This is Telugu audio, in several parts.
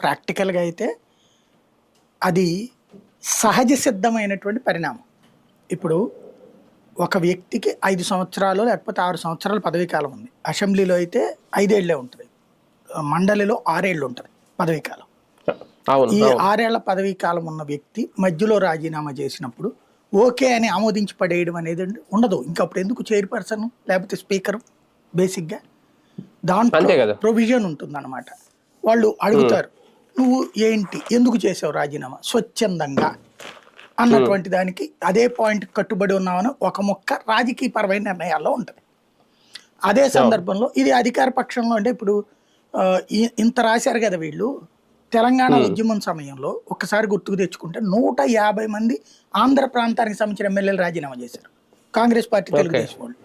ప్రాక్టికల్గా అయితే అది సహజ సిద్ధమైనటువంటి పరిణామం. ఇప్పుడు ఒక వ్యక్తికి 5 సంవత్సరాలు లేకపోతే 6 సంవత్సరాల పదవీ కాలం ఉంది. అసెంబ్లీలో అయితే 5 ఏళ్లే ఉంటుంది, మండలిలో 6 ఏళ్ళు ఉంటుంది పదవీ కాలం. ఈ 6 ఏళ్ల పదవీ కాలం ఉన్న వ్యక్తి మధ్యలో రాజీనామా చేసినప్పుడు ఓకే అని ఆమోదించి పడేయడం అనేది ఉండదు. ఇంకా అప్పుడు ఎందుకు చైర్పర్సన్ లేకపోతే స్పీకర్? బేసిక్గా దాంట్లో ప్రొవిజన్ ఉంటుందన్నమాట. వాళ్ళు అడుగుతారు, నువ్వు ఏంటి, ఎందుకు చేసావు రాజీనామా స్వచ్ఛందంగా అన్నటువంటి దానికి అదే పాయింట్ కట్టుబడి ఉన్నామని ఒక మొక్క రాజకీయ పరమైన నిర్ణయాల్లో ఉంటుంది. అదే సందర్భంలో ఇది అధికార పక్షంలో అంటే ఇప్పుడు ఇంత రాశారు కదా వీళ్ళు. తెలంగాణ ఉద్యమం సమయంలో ఒక్కసారి గుర్తుకు తెచ్చుకుంటే 150 మంది ఆంధ్ర ప్రాంతానికి సంబంధించిన ఎమ్మెల్యేలు రాజీనామా చేశారు, కాంగ్రెస్ పార్టీ తెలుగుదేశం వాళ్ళు.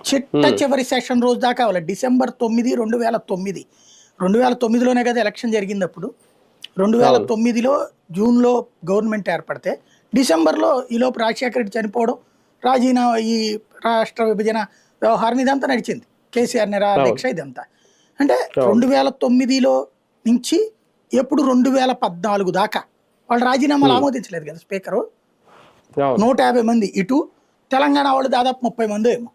చిట్ట చివరి సెషన్ రోజు దాకా అవ్వాలి. డిసెంబర్ 9, 2009. 2009లోనే కదా ఎలక్షన్ జరిగింది. అప్పుడు 2009లో జూన్లో గవర్నమెంట్ ఏర్పడితే డిసెంబర్లో ఈలోపు రాజశేఖర రెడ్డి చనిపోవడం, రాజీనామా, ఈ రాష్ట్ర విభజన వ్యవహారం ఇదంతా నడిచింది. కేసీఆర్ నిరాదీక్ష ఇదంతా. అంటే 2009లో నుంచి ఎప్పుడు 2014 దాకా వాళ్ళు రాజీనామాలు ఆమోదించలేదు కదా స్పీకరు. 150 మంది ఇటు, తెలంగాణ వాళ్ళు దాదాపు 30 మంది ఏమో.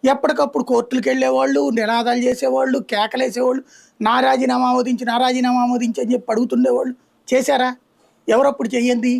ఎప్పటికప్పుడు కోర్టులకు వెళ్ళేవాళ్ళు, నినాదాలు చేసేవాళ్ళు, కేకలేసేవాళ్ళు, నా రాజీనామా ఆమోదించి అని చెప్పి అడుగుతుండేవాళ్ళు. చేశారా? ఎవరప్పుడు చెయ్యండి?